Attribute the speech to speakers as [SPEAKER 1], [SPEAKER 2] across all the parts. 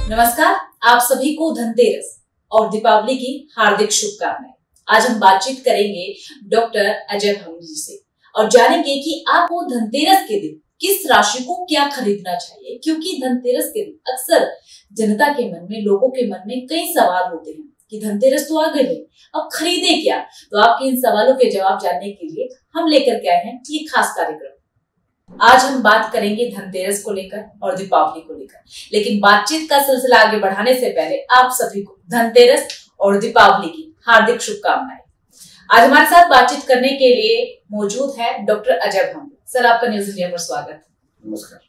[SPEAKER 1] नमस्कार, आप सभी को धनतेरस और दीपावली की हार्दिक शुभकामनाएं। आज हम बातचीत करेंगे डॉक्टर अजय भांगू जी से और जानेंगे कि आपको धनतेरस के दिन किस राशि को क्या खरीदना चाहिए, क्योंकि धनतेरस के दिन अक्सर जनता के मन में, लोगों के मन में कई सवाल होते हैं कि धनतेरस तो आ गई है, अब खरीदे क्या। तो आपके इन सवालों के जवाब जानने के लिए हम लेकर के आए हैं ये खास कार्यक्रम। आज हम बात करेंगे धनतेरस को लेकर और दीपावली को लेकर, लेकिन बातचीत का सिलसिला आगे बढ़ाने से पहले आप सभी को धनतेरस और दीपावली की हार्दिक शुभकामनाएं। आज हमारे साथ बातचीत करने के लिए मौजूद है डॉक्टर अजय भांगू। सर, आपका न्यूज इंडिया पर स्वागत।
[SPEAKER 2] नमस्कार।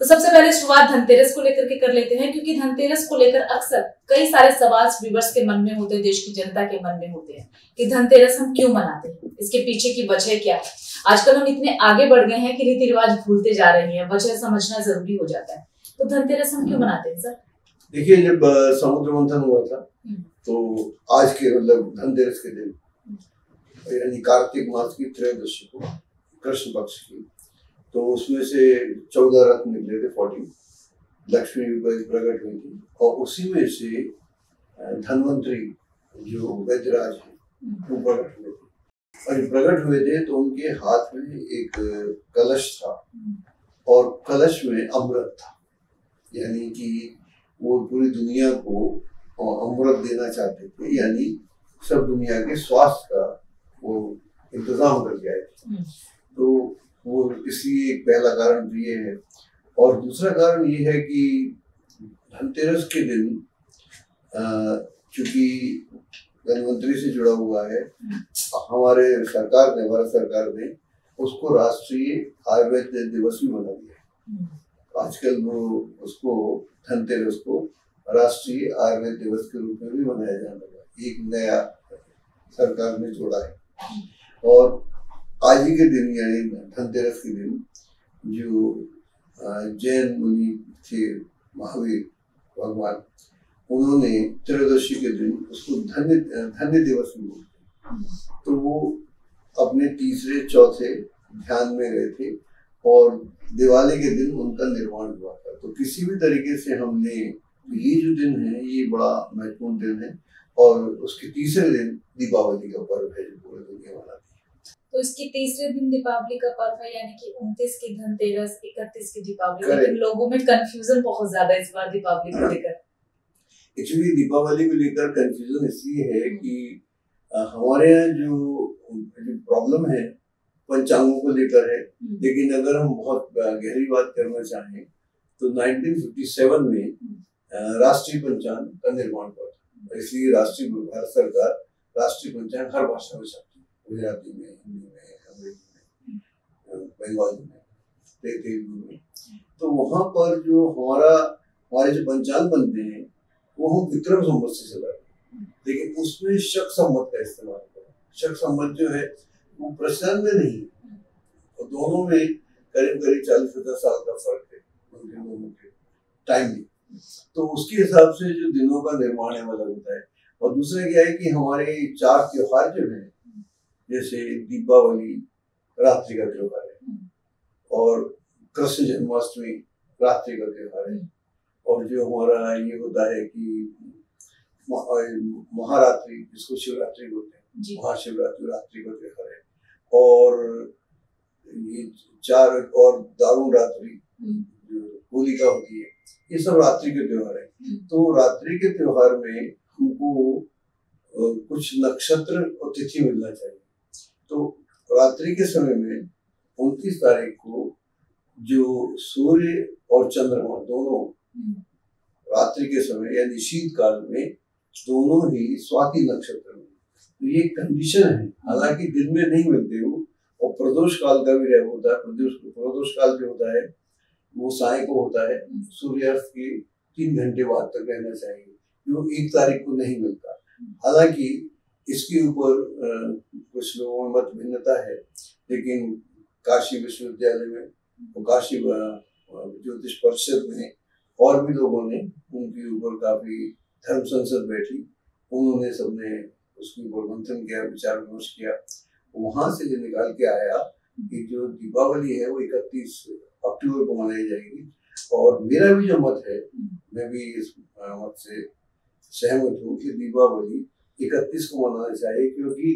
[SPEAKER 1] तो सबसे पहले शुरुआत धनतेरस को लेकर के कर लेते हैं, क्योंकि धनतेरस को लेकर अक्सर कई सारे सवाल व्यूअर्स के मन में होते हैं, देश की जनता के मन में होते हैं कि धनतेरस हम क्यों मनाते हैं, इसके पीछे की वजह क्या है। आजकल हम इतने आगे बढ़ गए हैं कि रीति रिवाज भूलते जा रहे हैं, वजह समझना जरूरी हो जाता है। तो धनतेरस हम क्यों मनाते हैं सर?
[SPEAKER 2] देखिए, जब समुद्र मंथन हुआ था तो आज के मतलब धनतेरस के दिन यानी कार्तिक मास की त्रयोदशी को, कृष्ण पक्ष की, तो उसमें से 14 रत्न निकले थे, 14 लक्ष्मी प्रकट हुई थी और उसी में से धनवंतरी जो वैद्यराज है वो प्रकट हुए थे। और प्रकट हुए थे तो उनके हाथ में एक कलश था और कलश में अमृत था, यानी कि वो पूरी दुनिया को अमृत देना चाहते थे, यानी सब दुनिया के स्वास्थ्य का वो इंतजाम करके आए थे। तो वो इसलिए एक पहला कारण ये है। और दूसरा कारण ये है कि धनतेरस के दिन चूंकि धनवंतरी से जुड़ा हुआ है, हमारे सरकार ने, भारत सरकार ने उसको राष्ट्रीय आयुर्वेद दिवस भी बना दिया। आजकल वो उसको धनतेरस को राष्ट्रीय आयुर्वेद दिवस के रूप में भी मनाया जाने लगा, एक नया सरकार ने जोड़ा है। और आज ही के दिन यानी धनतेरस के दिन जो जैन मुनि थे, महावीर भगवान, उन्होंने त्रयोदशी के दिन उसको धन्य दिवस भी बोलते। तो वो अपने तीसरे चौथे ध्यान में गए थे और दिवाली के दिन उनका निर्माण हुआ था। तो किसी भी तरीके से हमने ये जो दिन है ये बड़ा महत्वपूर्ण दिन है और उसके तीसरे दिन दीपावली का पर्व है जो पूरी दुनिया मनाती है।
[SPEAKER 1] तो इसके तीसरे दिन दीपावली का पर्व है, यानी कि 29 की धनतेरस, 31 की दीपावली। लेकिन लोगों में कंफ्यूजन बहुत ज्यादा इस बार दीपावली को लेकर।
[SPEAKER 2] एक्चुअली दीपावली को लेकर कंफ्यूजन इसलिए है कि हमारे यहाँ जो प्रॉब्लम है पंचांगों को लेकर है। लेकिन अगर हम बहुत गहरी बात करना चाहें तो 1957 में राष्ट्रीय पंचांग का निर्माण हुआ था, इसलिए राष्ट्रीय भारत सरकार राष्ट्रीय पंचांग हर भाषा में छापती है, गुजराती में, हिंदी में, अंग्रेजी में, बंगाली में, तेलुगु में। तो वहाँ पर जो हमारे जो पंचांग बनते हैं वो हम विक्रम संवत से चलाते हैं, लेकिन उसमें शक संवत का इस्तेमाल करें। शक संवत जो है वो प्रचलन में नहीं है और दोनों में करीब 40-50 साल का फर्क है उनके दोनों के टाइम में। तो उसके हिसाब से जो दिनों का निर्माण है अलग होता है। और दूसरा क्या है कि हमारे 4 त्योहार जो है, जैसे दीपावली रात्रि का त्योहार है और कृष्ण जन्माष्टमी रात्रि का त्योहार है, और जो हमारा ये होता है कि महारात्रि जिसको शिवरात्रि बोलते हैं, महाशिवरात्रि रात्रि का त्योहार है। और ये 4 और दारुण रात्रि जो होलिका होती है, ये सब रात्रि के त्योहार है। तो रात्रि के त्योहार में हमको कुछ नक्षत्र और तिथि मिलना चाहिए। तो रात्रि के समय में 29 तारीख को जो सूर्य और चंद्रमा दोनों रात्रि के समय यानी शीतकाल में दोनों ही स्वाति नक्षत्र में, तो ये कंडीशन है। हालांकि दिन में नहीं मिलते वो, और प्रदोष काल का भी होता है। प्रदोष काल जो होता है वो साय को होता है, सूर्यास्त के 3 घंटे बाद तक रहना चाहिए, जो 1 तारीख को नहीं मिलता। हालांकि इसके ऊपर कुछ लोगों में मत भिन्नता है, लेकिन काशी विश्वविद्यालय में, काशी ज्योतिष परिषद में और भी लोगों ने उनके ऊपर काफी धर्म संसद बैठी, उन्होंने सबने उसके ऊपर मंथन किया, विचार विमर्श किया। वहां से जो निकाल के आया कि जो दीपावली है वो 31 अक्टूबर को मनाई जाएगी। और मेरा भी जो मत है, मैं भी इस मत से सहमत हूँ कि दीपावली 31 को मनाना चाहिए, क्योंकि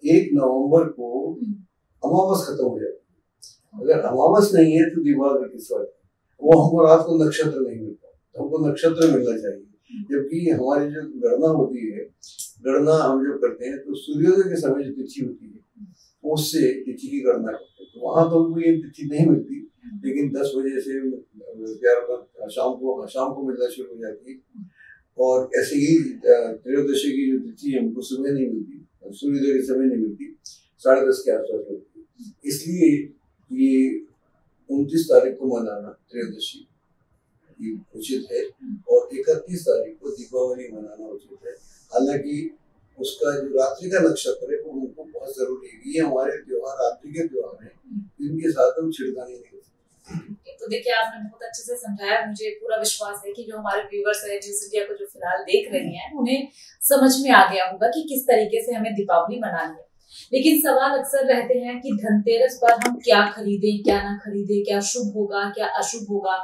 [SPEAKER 2] 1 नवंबर को अमावस खत्म हो जाती है। अगर अमावस नहीं है तो दीपावली किस वक्त है? वो हमको रात को नक्षत्र नहीं मिलता, तो हमको नक्षत्र मिलना चाहिए। जबकि हमारी जो गणना होती है, गणना हम जो करते हैं तो सूर्योदय के समय जो तिथि होती है उससे तिथि की गणना करते हैं, तो वहां तो हमको ये तिथि नहीं मिलती, लेकिन 10 बजे से 11 शाम को मिलना शुरू हो जाती है। और ऐसे ही त्रयोदशी की जो तिथि है हमको सुबह नहीं मिलती, सूर्योदय के समय नहीं मिलती, 10:30 के आसपास मिलती है। इसलिए ये 29 तारीख को मनाना त्रयोदशी उचित है और 31 तारीख को दीपावली मनाना उचित है। हालांकि उसका जो रात्रि का नक्षत्र है वो हमको बहुत जरूरी है। ये हमारे त्योहार रात्रि के त्योहार हैं, इनके साथ हम छिड़कानी नहीं कर सकते।
[SPEAKER 1] तो देखिए, आपने बहुत अच्छे से समझाया। मुझे पूरा विश्वास है कि जो हमारे व्यूअर्स हैं, जिस इंडिया को जो फिलहाल देख रही हैं, उन्हें समझ में आ गया होगा कि किस तरीके से हमें दीपावली मनानी है। लेकिन सवाल अक्सर रहते हैं कि धनतेरस पर हम क्या खरीदें, क्या ना खरीदें, क्या शुभ होगा, क्या अशुभ होगा।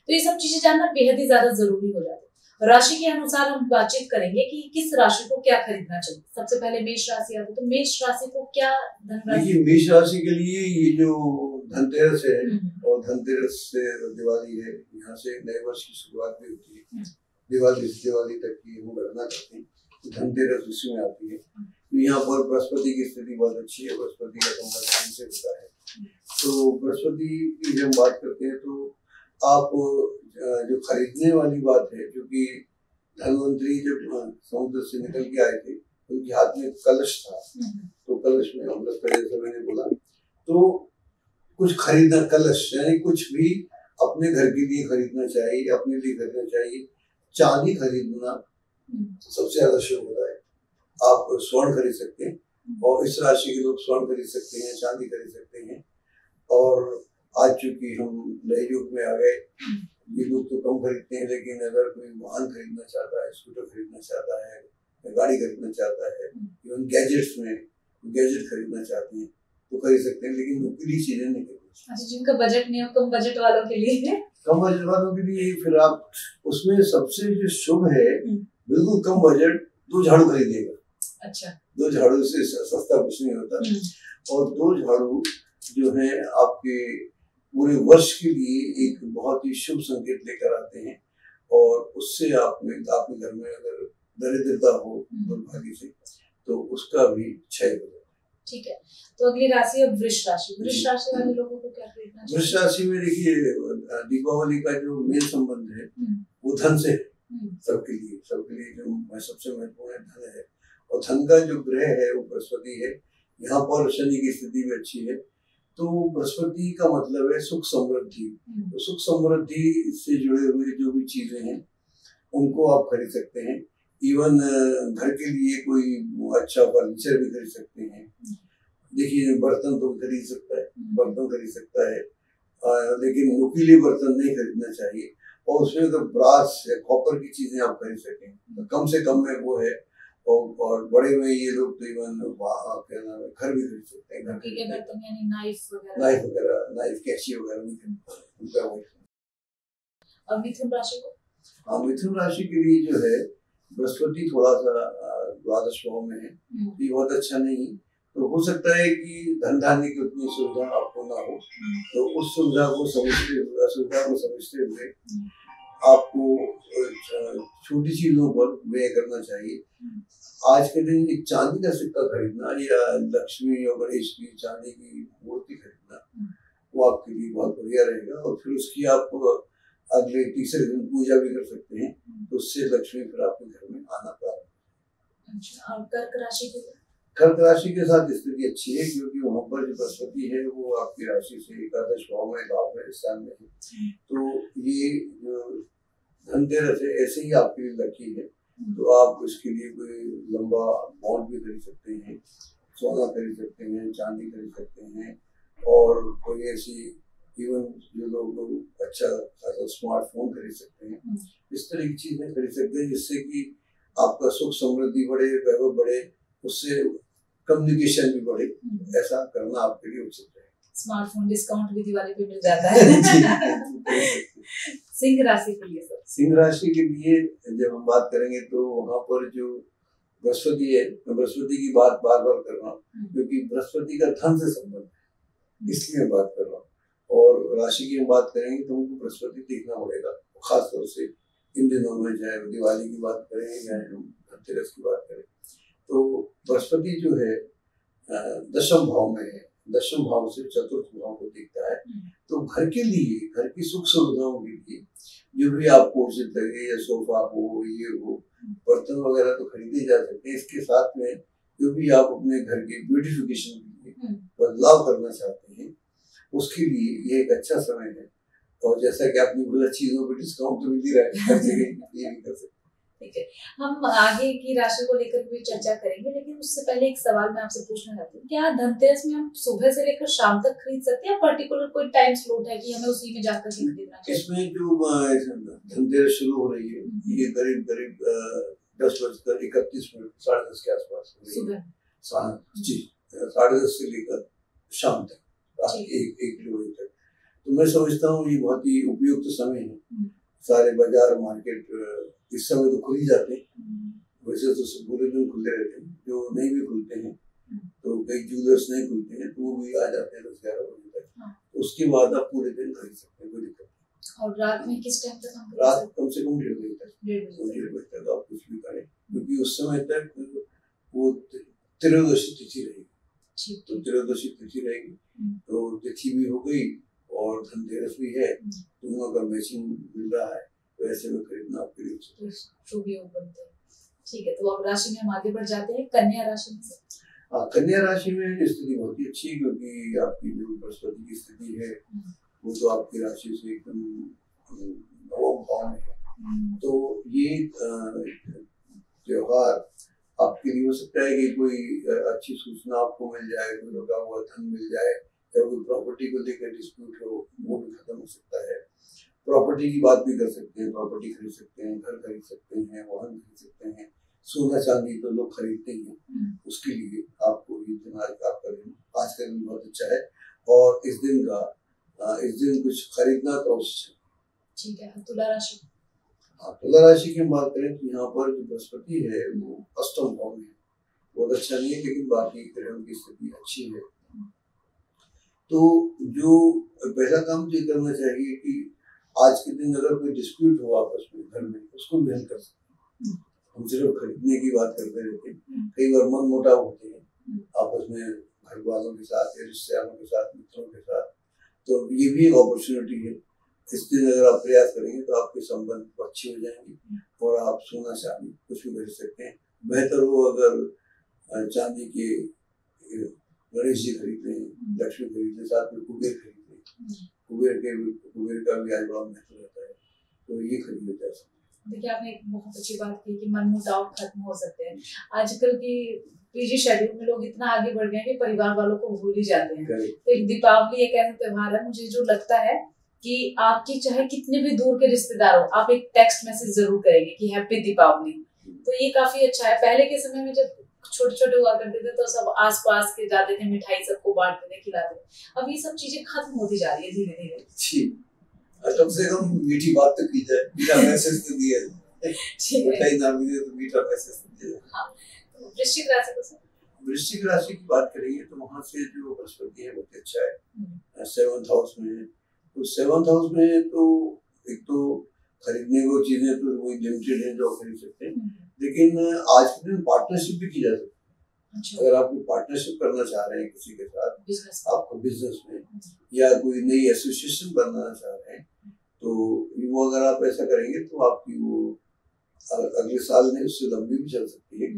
[SPEAKER 1] तो ये सब चीजें जानना बेहद ही ज्यादा जरूरी हो जाता है। राशि के अनुसार हम बातचीत करेंगे कि किस राशि को क्या खरीदना चाहिए। सबसे पहले मेष राशि आती है, तो मेष राशि को क्या
[SPEAKER 2] देखिए, मेष राशि के लिए ये जो धनतेरस है और धनतेरस से दिवाली है, यहाँ से नए वर्ष की शुरुआत भी होती है। दिवाली तक की हम गणना करते हैं, तो धनतेरस उसी में आती है। तो यहाँ पर बृहस्पति की स्थिति बहुत अच्छी है, बृहस्पति का संबंध से होता है। तो बृहस्पति की जब बात करते हैं तो आप जो खरीदने वाली बात है, क्योंकि धनवंतरी जब समुद्र से निकल के आए थे उनके हाथ में कलश था, तो कलश में अमृत का, जैसा मैंने बोला, तो कुछ खरीदना, कलश यानी कुछ भी अपने घर के लिए खरीदना चाहिए, अपने लिए खरीदना चाहिए। चांदी खरीदना सबसे ज्यादा शुभ होता है। आप स्वर्ण खरीद सकते हैं, और इस राशि के लोग स्वर्ण खरीद सकते हैं, चांदी खरीद सकते हैं। और आज चूंकि हम नए युग में आ गए, ये लोग तो कम खरीदते हैं, लेकिन अगर कोई वाहन खरीदना चाहता है, स्कूटर खरीदना चाहता है, गाड़ी खरीदना चाहता है, इवन गैजेट्स में गैजेट खरीदना चाहते हैं तो खरीद सकते हैं, लेकिन नुकीली चीजें नहीं खरीदना।
[SPEAKER 1] अच्छा, जिनका बजट नहीं हो, कम बजट वालों के लिए,
[SPEAKER 2] कम बजट वालों के लिए फिर आप उसमें सबसे जो शुभ है, बिल्कुल कम बजट, 2 झाड़ू खरीदिएगा।
[SPEAKER 1] अच्छा,
[SPEAKER 2] 2 झाड़ू से सस्ता कुछ नहीं होता। और 2 झाड़ू जो है आपके पूरे वर्ष के लिए एक बहुत ही शुभ संकेत लेकर आते हैं, और उससे आपके घर में अगर दरिद्रता हो दुर्भाग्य से, तो उसका भी क्षय हो जाता है।
[SPEAKER 1] ठीक है, तो अगली राशि है वृष राशि। वृष राशि वाले लोगों को क्या खरीदना चाहिए?
[SPEAKER 2] वृष राशि में देखिए, दीपावली का जो मेन संबंध है वो धन से है। सबके लिए जो सबसे महत्वपूर्ण धन है, और धन का जो ग्रह है वो बृहस्पति है। यहाँ पर शनि की स्थिति भी अच्छी है, तो बृहस्पति का मतलब है सुख समृद्धि। तो सुख समृद्धि से जुड़े हुए जो भी चीजें हैं उनको आप खरीद सकते हैं। इवन घर के लिए कोई अच्छा फर्नीचर भी खरीद सकते हैं। देखिए, बर्तन तो खरीद सकता है, लेकिन नुकीले बर्तन नहीं खरीदना चाहिए। और उसमें अगर ब्रास या कॉपर की चीजें आप खरीद सकें तो कम से कम में वो है। और बड़े में ये लोग तो इवन क्या नाम है, घर भी खरीद सकते हैं। नाइफ, कैंची वगैरह नहीं खरीदते।
[SPEAKER 1] और मिथुन राशि को?
[SPEAKER 2] हाँ, मिथुन राशि के लिए जो है बृहस्पति थोड़ा सा द्वादश भाव में है, ये बहुत अच्छा नहीं। तो हो सकता है कि धन धान्य की उतनी सुविधा आपको ना हो, तो उस असुविधा को समझते हुए आपको छोटी चीजों पर व्यय करना चाहिए। आज के दिन एक चांदी का सिक्का खरीदना या लक्ष्मी और गणेश की चांदी की मूर्ति खरीदना, वो आपके लिए बहुत बढ़िया रहेगा। और फिर उसकी आप अगले तीसरे दिन पूजा भी कर सकते हैं, तो उससे लक्ष्मी फिर आपके घर में आना प्रारंभ।
[SPEAKER 1] अच्छा, और कर्क राशि के?
[SPEAKER 2] कर्क राशि के साथ स्थिति अच्छी है, क्योंकि वहाँ पर जो बृहस्पति है वो आपकी राशि से एकादश भाव में, लाभ में, स्थान में है। तो ये जो धनतेरस है ऐसे ही आपके लिए लकी है। तो आप इसके लिए कोई लंबा बॉन्ड भी खरीद सकते हैं, सोना खरीद सकते हैं, चांदी खरीद सकते हैं, और कोई ऐसी इवन जो लोग अच्छा स्मार्टफोन खरीद सकते हैं। इस तरह की चीजें खरीद सकते हैं जिससे कि आपका सुख समृद्धि बढ़े, वैभव बढ़े, उससे कम्युनिकेशन भी बढ़े। ऐसा करना आपके लिए उचित है।
[SPEAKER 1] स्मार्टफोन डिस्काउंट भी दिवाली पे मिल जाता है। सिंह राशि के लिए सर,
[SPEAKER 2] सिंह राशि के लिए जब हम बात करेंगे तो वहाँ पर जो बृहस्पति है, मैं बृहस्पति की बात बार बार कर रहा हूँ क्योंकि बृहस्पति का धन से संबंध है, इसलिए मैं बात कर रहा हूँ। और राशि की हम बात करेंगे तो हमको बृहस्पति देखना पड़ेगा, खासतौर से इन दिनों में, चाहे दिवाली की बात करें या हम धनतेरस की बात करें, तो बृहस्पति जो है दशम भाव में है, दशम भाव से चतुर्थ भाव को देखता है। तो घर के लिए, घर की सुख सुविधाओं के लिए जो भी आपको उचित लगे, या सोफा हो, ये हो, बर्तन वगैरह तो खरीदे जा सकते हैं। इसके साथ में जो भी आप अपने घर के ब्यूटिफिकेशन के लिए बदलाव करना चाहते हैं, उसके लिए ये एक अच्छा समय है। और जैसा कि आपने बोला चीजों पर डिस्काउंट तो मिल ही रहा है, हर जगह ये भी कर सकते हैं।
[SPEAKER 1] ठीक है, हम आगे की राशि को लेकर भी चर्चा करेंगे, लेकिन उससे पहले एक सवाल मैं आपसे पूछना चाहती हूँ, क्या धनतेरस में हम सुबह से लेकर शाम तक खरीद सकते हैं या पर्टिकुलर कोई टाइम स्लॉट है कि हमें उसी में जाकर खरीदना चाहिए?
[SPEAKER 2] इसमें जो धनतेरस शुरू हो रही है ये करीब 10:31 साढ़े 10 के आसपास
[SPEAKER 1] सुबह,
[SPEAKER 2] जी 10:30 से लेकर शाम तक, एक बजे तक। तो मैं समझता हूँ ये बहुत ही उपयुक्त समय है। सारे बाजार मार्केट इस समय तो खुल ही जाते हैं, वैसे तो पूरे दिन खुले रहते हैं। जो नहीं भी खुलते हैं तो कई ज्वेलर्स नहीं खुलते हैं तो वो भी आ जाते हैं 10-11 बजे तक। उसके बाद आप पूरे दिन खरीद सकते हैं, कोई दिक्कत नहीं।
[SPEAKER 1] और रात में किस टाइम तक हम
[SPEAKER 2] रात कम से कम 1:30 बजे तक, 1:30 बजे तक आप कुछ भी करें, क्योंकि उस समय तक वो त्रयोदशी तिथि रहेगी। तो त्रयोदशी तिथि रहेगी तो तिथि भी हो गई और धनतेरस भी है, दोनों का मैचिंग मिल रहा है, तो ऐसे में खरीदना आपके लिए
[SPEAKER 1] शुभ योग बनते हैं। ठीक है, तो अब राशि में हम आगे बढ़ जाते हैं कन्या राशि में।
[SPEAKER 2] कन्या राशि में स्थिति बहुत ही अच्छी है, क्योंकि आपकी जो बृहस्पति की स्थिति है वो तो आपकी राशि से एकदम नवम भाव में है। तो ये त्योहार आपके लिए हो सकता है कि कोई अच्छी सूचना आपको मिल जाए, कोई लगा हुआ धन मिल जाए, या कोई प्रॉपर्टी को लेकर डिस्प्यूट हो वो भी खत्म हो सकता है। प्रॉपर्टी की बात भी कर सकते हैं, प्रॉपर्टी खरीद सकते हैं, घर खरीद सकते हैं, वाहन खरीद सकते हैं, सोना चांदी तो लोग खरीदते ही हैं। उसके लिए आपको ये दिन आज का दिन बहुत अच्छा है। और इस दिन कुछ खरीदना तो अवश्य।
[SPEAKER 1] ठीक है, तुला राशि।
[SPEAKER 2] तुला राशि की बात करें तो यहाँ पर जो बृहस्पति है वो अष्टम भाव में, बहुत अच्छा नहीं है, लेकिन बाकी ग्रहों की स्थिति अच्छी है। तो जो पहला काम तो करना चाहिए कि आज के दिन अगर कोई डिस्प्यूट हो आपस में घर में, उसको भी हल कर सकते हैं। हम सिर्फ खरीदने की बात करते रहते हैं, कई बार मन मुटाव होते हैं आपस में, घर वालों के साथ या रिश्तेदारों के साथ, मित्रों के साथ, तो ये भी एक अपॉर्चुनिटी है। इस दिन अगर आप प्रयास करेंगे तो आपके संबंध अच्छे हो जाएंगे और आप सोना चांदी कुछ भी खरीद सकते हैं। बेहतर हो अगर चांदी के गणेश जी खरीद लें, लक्ष्मी खरीद लें, साथ में कुबेर खरीद लें। कुबेर का भी आज बड़ा महत्व रहता है, तो ये खरीदना जा सकते हैं।
[SPEAKER 1] देखिए, आपने एक बहुत अच्छी बात की कि मनमुटाव खत्म हो सकते हैं। आजकल की बिजी शेड्यूल में लोग इतना आगे बढ़ गए हैं कि परिवार वालों को भूल ही जाते हैं। तो एक दीपावली एक ऐसा त्योहार है, मुझे जो लगता है कि आपकी चाहे कितने भी दूर के रिश्तेदार हो, आप एक टेक्स्ट मैसेज जरूर करेंगे कि हैप्पी दीपावली। तो ये काफी अच्छा है। पहले के समय में जब छोटे छोटे हुआ करते थे तो सब आस पास के जाते थे, मिठाई सबको बांटते थे, खिलाते थे। अब ये सब चीजें खत्म होती जा रही है धीरे धीरे।
[SPEAKER 2] कम से कम मीठी बात तो की जाए, मीठा मैसेज तो दिया जाए, मिठाई ना मिले तो मीठा मैसेज तो दिया जाए।
[SPEAKER 1] हाँ, तो वृश्चिक राशि को सर,
[SPEAKER 2] वृश्चिक राशि की बात करेंगे तो वहाँ से जो बृहस्पति है बहुत अच्छा है, 7th हाउस में है। तो 7th हाउस में तो एक तो खरीदने को चीजें तो वही लिमिटेड है जो खरीद सकते हैं, लेकिन आज के दिन पार्टनरशिप भी की जा सकती है। अच्छा। अगर आप पार्टनरशिप करना चाह रहे हैं किसी के साथ, आपको बिजनेस में, या कोई नई एसोसिएशन बनाना चाह रहे हैं, तो वो अगर आप ऐसा करेंगे तो आपकी वो अगले साल में उससे लंबी भी चल सकती है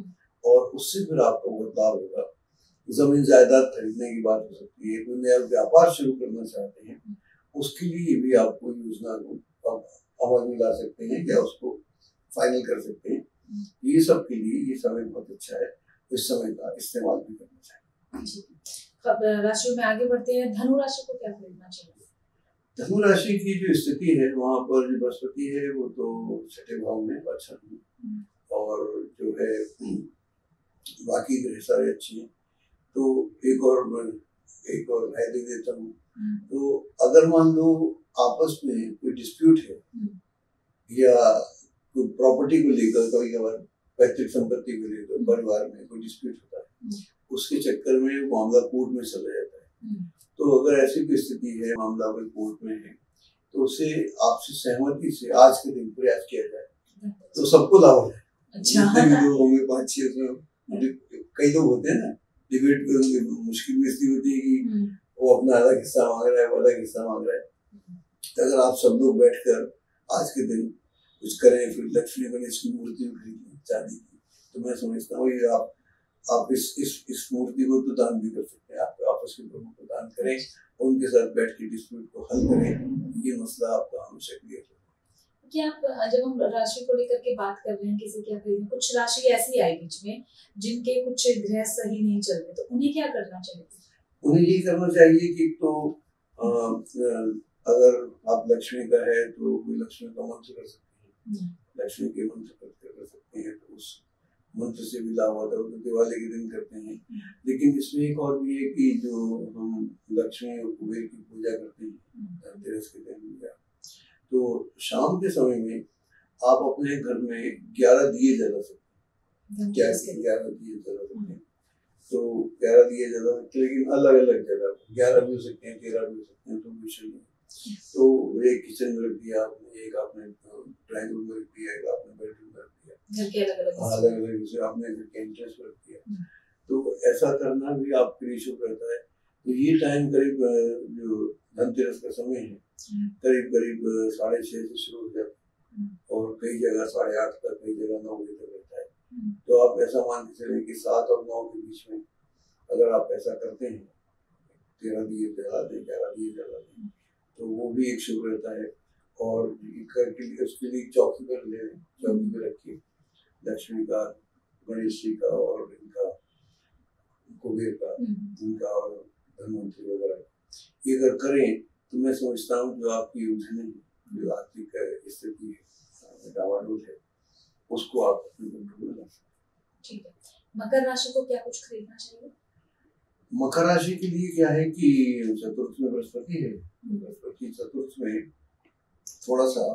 [SPEAKER 2] और उससे फिर आपको बहुत लाभ होगा। जमीन जायदाद खरीदने की बात हो सकती है, कोई नया व्यापार शुरू करना चाहते हैं, उसके लिए भी आपको योजना को अमल में ला सकते हैं या उसको फाइनल कर सकते हैं। ये सब के लिए ये समय बहुत अच्छा है, इस समय का इस्तेमाल भी करना चाहिए।
[SPEAKER 1] राशियों में आगे बढ़ते हैं, धनु राशि को क्या खरीदना चाहिए?
[SPEAKER 2] धनु राशि की जो स्थिति है वहाँ पर जो बृहस्पति है वो तो 6ठे भाव में अच्छा है, और जो है बाकी ग्रह सारे अच्छे हैं। तो एक और एक और राय दे देता हूँ। तो अगर मान लो आपस में कोई डिस्प्यूट है या कोई प्रॉपर्टी को लेकर, कभी कभार पैतृक संपत्ति को लेकर परिवार में कोई डिस्प्यूट होता है, उसके चक्कर में मामला कोर्ट में चला जाता है। तो अगर ऐसी कोई स्थिति है, मामला कोई कोर्ट में है, तो उसे आपसी सहमति से आज के दिन प्रयास किया जाए तो सबको लाभ हो जाए। जितने भी लोग होंगे 5-6, कई लोग होते हैं ना, डिबेट मुश्किल में इसलिए होती है कि वो अपना अलग हिस्सा मांग रहा है, वो अलग हिस्सा मांग रहा है। तो अगर आप सब लोग बैठकर आज के दिन कुछ करें, फिर लक्ष्मी गणेश की मूर्ति खरीदें चांदी की, तो मैं समझता हूँ ये आप इस मूर्ति को तो दान भी कर सकते हैं। आप आपस के लोगों को दान करें, उनके साथ बैठ के डिस्प्यूट को हल करें, ये मसला आपका हमेशा क्लियर हो।
[SPEAKER 1] क्या आप, जब हम राशि को लेकर के बात कर रहे हैं, किसी क्या खरीदें, कुछ राशि ऐसी आई बीच में जिनके कुछ ग्रह सही नहीं चल रहे, तो उन्हें क्या करना चाहिए? उन्हें
[SPEAKER 2] ये करना चाहिए कि तो अगर आप लक्ष्मी का है तो कोई लक्ष्मी का मंत्र कर सकते हैं, लक्ष्मी के मंत्र कर सकते हैं, तो उस मंत्र से भी लाभ होता है। तो दिवाली के दिन करते हैं। लेकिन इसमें एक और भी है कि जो हम लक्ष्मी और कुबेर की पूजा करते हैं धनतेरस के दिन, तो शाम के समय में आप अपने घर में 11 दिए जला सकते हैं। 11 दिए जला सकते हैं। तो 11 दिए जला सकते हैं, लेकिन अलग अलग जगह 11 भी हो सकते हैं, 13 भी हो सकते हैं, तो विषय नहीं। तो एक किचन में रख दिया आपने, एक आपने ड्राइंग रूम में रख दिया, एक आपने बेडरूम में रख दिया,
[SPEAKER 1] घर के
[SPEAKER 2] अलग अलग विषय आपने घर के एंट्रेंस में रख दिया। तो ऐसा करना भी आपके लिए शुभ रहता है। तो ये टाइम करीब जो धनतेरस का समय है, करीब 6:30 से शुरू हो जाता है और कई जगह 8:30 तक, कई जगह 9 बजे तक रहता है। तो आप ऐसा मान के चलें कि 7 और 9 के बीच में अगर आप ऐसा करते हैं, 13 दिए जला दें, 11 दिए जला दें, तो वो भी एक शुभ रहता है। और उसके लिए चौकी पर ले लें, चौकी पर रखिए लक्ष्मी का, गणेश जी का और इनका कुबेर का, इनका और धनवंतरी वगैरह, ये अगर करें तो मैं समझता हूँ जो आपकी उलझन, जो आर्थिक स्थिति है, डावाडोल है, उसको आप अपने कंट्रोल में ला सकते हैं।
[SPEAKER 1] ठीक है। मकर राशि को क्या कुछ खरीदना चाहिए?
[SPEAKER 2] मकर राशि के लिए क्या है कि चतुर्थ में बृहस्पति है, बृहस्पति चतुर्थ में थोड़ा सा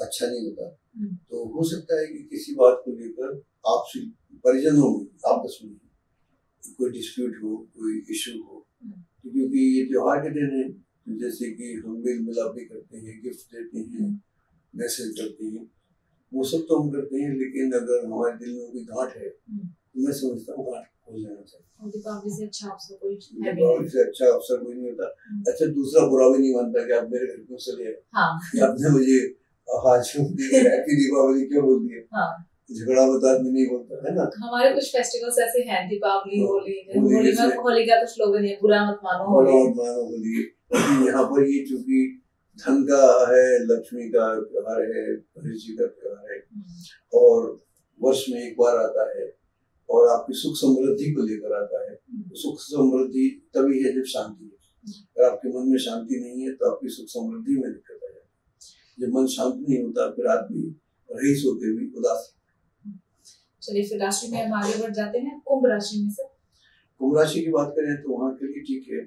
[SPEAKER 2] अच्छा नहीं होता। तो हो सकता है कि किसी बात को लेकर आपसी परिजनों में आपस में कोई डिस्प्यूट हो, कोई इश्यू हो, क्योंकि ये त्योहार के दिन है, जैसे कि हम मेल मिलाप भी करते हैं, गिफ्ट देते हैं, मैसेज करते हैं, वो सब तो हम करते हैं। लेकिन अगर हमारे दिल में कोई गांठ है तो मैं समझता हूँ गांठ खोल लेना चाहिए।
[SPEAKER 1] दीपावली से अच्छा अवसर कोई
[SPEAKER 2] नहीं होता। अच्छा, दूसरा बुरा भी नहीं मानता कि आप मेरे घर क्यों चले आए, आपने मुझे आज हैप्पी दीपावली क्यों बोल दिया। झगड़ा बता नहीं बोलता है ना।
[SPEAKER 1] हमारे कुछ फेस्टिवल्स ऐसे हैं, दीपावली, होली में होली का कुछ लोग नहीं, बुरा मत मानो
[SPEAKER 2] होली। यहाँ पर ये चूंकि धन का है, लक्ष्मी का त्योहार है, गणेश जी का त्योहार है और वर्ष में एक बार आता है और आपकी सुख समृद्धि को लेकर आता है। सुख समृद्धि तभी है जब शांति है। अगर आपके मन में शांति नहीं है तो आपकी सुख समृद्धि में दिक्कत आ जाती है। जब मन शांत नहीं होता फिर आदमी रईस होते हुए उदास।
[SPEAKER 1] चलिए फिर राशि में हम आगे बढ़ जाते हैं। कुंभ राशि में सर,
[SPEAKER 2] कुंभ राशि की बात करें तो वहाँ के लिए ठीक है,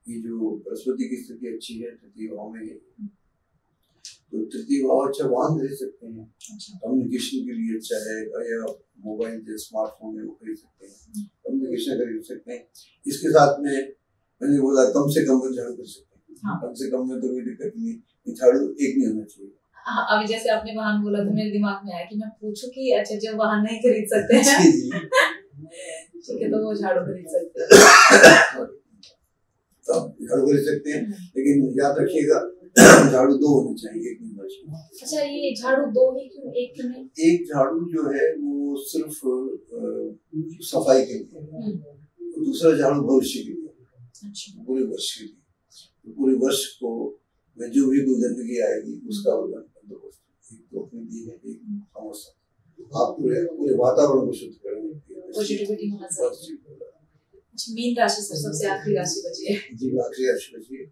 [SPEAKER 2] ये जो बृहस्पति की स्थिति अच्छी है, तृतीय भाव में है, तो तृतीय भाव अच्छा वाहन खरीद सकते हैं, कम्युनिकेशन के लिए अच्छा है, या मोबाइल जो स्मार्टफोन है वो खरीद सकते हैं, कम्युनिकेशन खरीद सकते हैं। इसके साथ में मैंने बोला कम से कम में झाड़ू कर सकते हैं। कम से कम में तो कोई दिक्कत नहीं, झाड़ू एक नहीं होना चाहिए।
[SPEAKER 1] अभी जैसे आपने वाहन बोला तो मेरे दिमाग में आया कि मैं पूछूं कि अच्छा जब वाहन नहीं खरीद सकते हैं ठीक है तो वो झाड़ू खरीद सकते हैं।
[SPEAKER 2] तो आप झाड़ू खरीद सकते हैं, लेकिन याद रखिएगा झाड़ू 2 होने चाहिए, एक नहीं होना चाहिए।
[SPEAKER 1] अच्छा, ये झाड़ू 2 ही क्यों, एक क्यों नहीं?
[SPEAKER 2] एक झाड़ू जो है वो सिर्फ सफाई के लिए, दूसरा झाड़ू भविष्य के लिए, पूरे वर्ष के लिए। पूरे वर्ष को में जो भी कोई गंदगी आएगी उसका बंदोबस्त एक तो अपने लिए है, एक समस्या आप पूरे वातावरण को शुद्ध करेंगे।
[SPEAKER 1] पॉजिटिविटी होना चाहिए। मीन राशि सर सबसे आखिरी राशि बची है।
[SPEAKER 2] जी, आखिरी राशि बची है।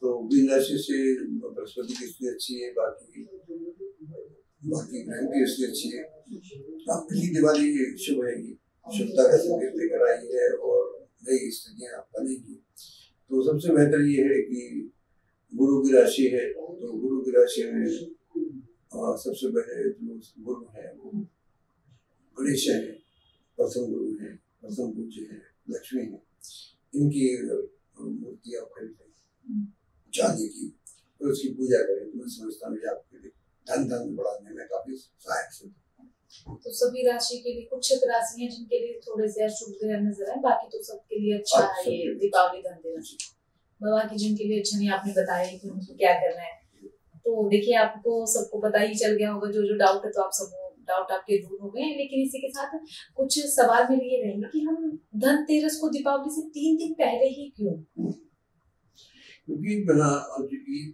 [SPEAKER 2] तो मीन राशि से बृहस्पति की स्थिति अच्छी है, बाकी ग्रह की स्थिति अच्छी है। आपकी दिवाली शुभ रहेगी, शुभता का संकेत लेकर आई है और नई स्थितियाँ बनेगी। तो सबसे बेहतर ये है कि गुरु की राशि है, तो गुरु की राशि में सबसे पहले जो गुरु है वो गणेश है, प्रथम गुरु है, प्रथम पूज्य है, लक्ष्मी है। इनकी मूर्ति आप खरीदें चांदी की, तो उसकी पूजा करें, तो मैं समझता हूँ आपके लिए धन बढ़ाने में काफी सहायक सिद्ध।
[SPEAKER 1] तो सभी राशि के लिए कुछ राशि हैं जिनके लिए थोड़े से अशुभ ग्रह नजर आए, बाकी तो सबके लिए अच्छा है ये दीपावली धनतेरस। बाबा की जिनके लिए अच्छा नहीं, आपने बताया कि उनको क्या करना है। तो देखिए आपको सबको पता ही चल गया होगा, जो डाउट है तो आप सब डाउट आपके दूर हो गए हैं। लेकिन इसी के साथ कुछ सवाल मेरे ये रहेंगे कि हम धनतेरस को दीपावली से 3 दिन पहले ही क्यों?
[SPEAKER 2] क्योंकि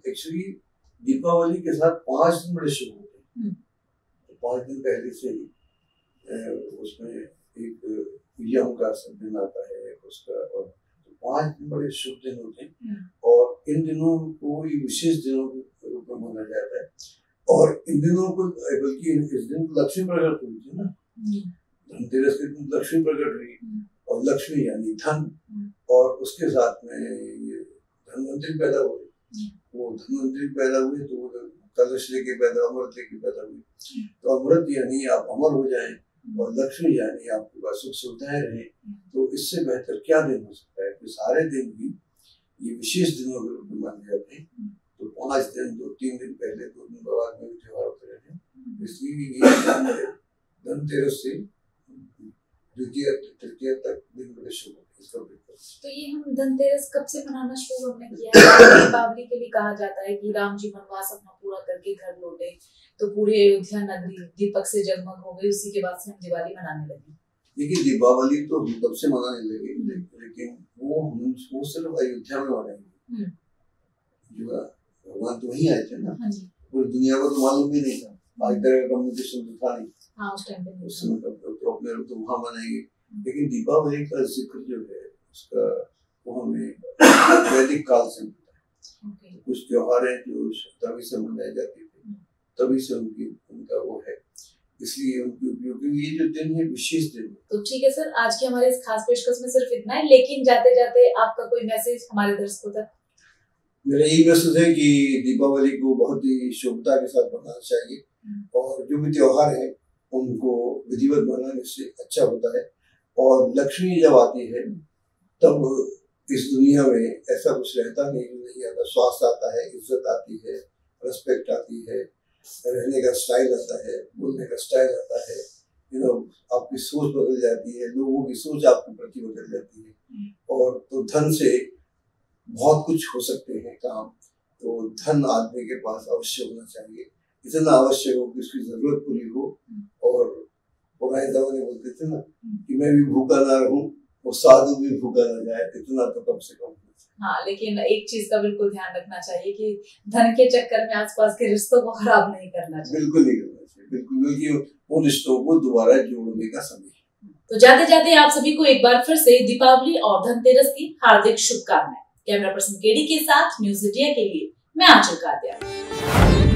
[SPEAKER 2] एक्चुअली दीपावली के साथ 5 दिन बड़े शुभ होते हैं। तो 5 दिन पहले से ही उसमें एक यम का दिन आता है उसका, और 5 दिन बड़े शुभ दिन होते हैं और इन दिनों को विशेष दिनों के रूप में माना जाता है। और इन दिनों को बल्कि इस दिन लक्ष्मी प्रकट हुई थी ना, धनतेरस के दिन लक्ष्मी प्रकट हुई, और लक्ष्मी यानी धन, और उसके साथ में ये धनवंतरी पैदा हुए। वो धनवंतरी पैदा हुए तो कलश लेके पैदा, अमृत लेके पैदा हुई। तो अमृत यानी आप अमर हो जाएं और लक्ष्मी यानी आपके पास सुख सुविधाएं रहे। तो इससे बेहतर क्या दिन हो सकता है? तो सारे दिन भी ये विशेष दिनों के रूप में माने जाते हैं। तो 5 दिन, 2-3 दिन पहले, 2 दिन बाद में त्योहार होते रहते हैं। इसलिए धनतेरस से द्वितीय तृतीय तक दिन बड़े शुभ होते हैं।
[SPEAKER 1] तो ये हम धनतेरस कब से मनाना शुरू हमने किया है? दीपावली के लिए कहा जाता है कि राम जी वनवास अपना पूरा करके घर लौटे, तो पूरी अयोध्या नगरी दीपक से जगमग हो गई। उसी के बाद से हम दिवाली मनाने लगे।
[SPEAKER 2] देखिए दीपावली तो हम तब से मनाने लगे, लेकिन वो सिर्फ अयोध्या में मनाएंगे। जो भगवान तो वहीं आए थे ना, पूरी दुनिया को तो मालूम भी नहीं था, आज तरह का कम्युनिकेशन तो था नहीं।
[SPEAKER 1] हाँ, उस टाइम पे
[SPEAKER 2] उस समय तो अपने लोग तो वहाँ मनाएंगे। लेकिन दीपावली का जिक्र जो है उसका वो हमें वैदिक काल से मिलता है। कुछ त्योहार हैं जो तभी से मनाए जाते थे, तभी से उनका वो है, इसलिए उनकी उपयोग, ये जो दिन है विशेष दिन है।
[SPEAKER 1] तो ठीक है सर, आज के हमारे इस खास पेशकश में सिर्फ इतना है, लेकिन जाते जाते आपका कोई मैसेज हमारे दर्शकों तक?
[SPEAKER 2] मेरा यही मैसेज है कि दीपावली को बहुत ही शुभता के साथ मनाना चाहिए, और जो भी त्योहार है उनको विधिवत मनाने से अच्छा होता है। और लक्ष्मी जब आती है तब इस दुनिया में ऐसा कुछ रहता नहीं आता। स्वास्थ्य आता है, इज्जत आती है, रिस्पेक्ट आती है, रहने का स्टाइल आता है, बोलने का स्टाइल आता है, आपकी सोच बदल जाती है, लोगों की सोच आपके प्रति बदल जाती है। और तो धन से बहुत कुछ हो सकते हैं काम। तो धन आदमी के पास अवश्य होना चाहिए, इतना आवश्यक हो कि उसकी जरूरत पूरी हो। और पुराने जमाने बोलते थे ना कि मैं भी भूखा ना रहूं और साधु भी भूखा ना जाए, इतना तो कम से कम।
[SPEAKER 1] हाँ, लेकिन एक चीज का बिल्कुल ध्यान रखना चाहिए कि धन के चक्कर में आसपास के रिश्तों को खराब नहीं करना चाहिए।
[SPEAKER 2] बिल्कुल नहीं करना चाहिए, बिल्कुल, क्योंकि उन रिश्तों को दोबारा जोड़ने का समय है।
[SPEAKER 1] तो जाते जाते आप सभी को एक बार फिर से दीपावली और धनतेरस की हार्दिक शुभकामनाएं। कैमरा पर्सन केडी के साथ न्यूज़ इंडिया के लिए मैं आंचल कात्याल।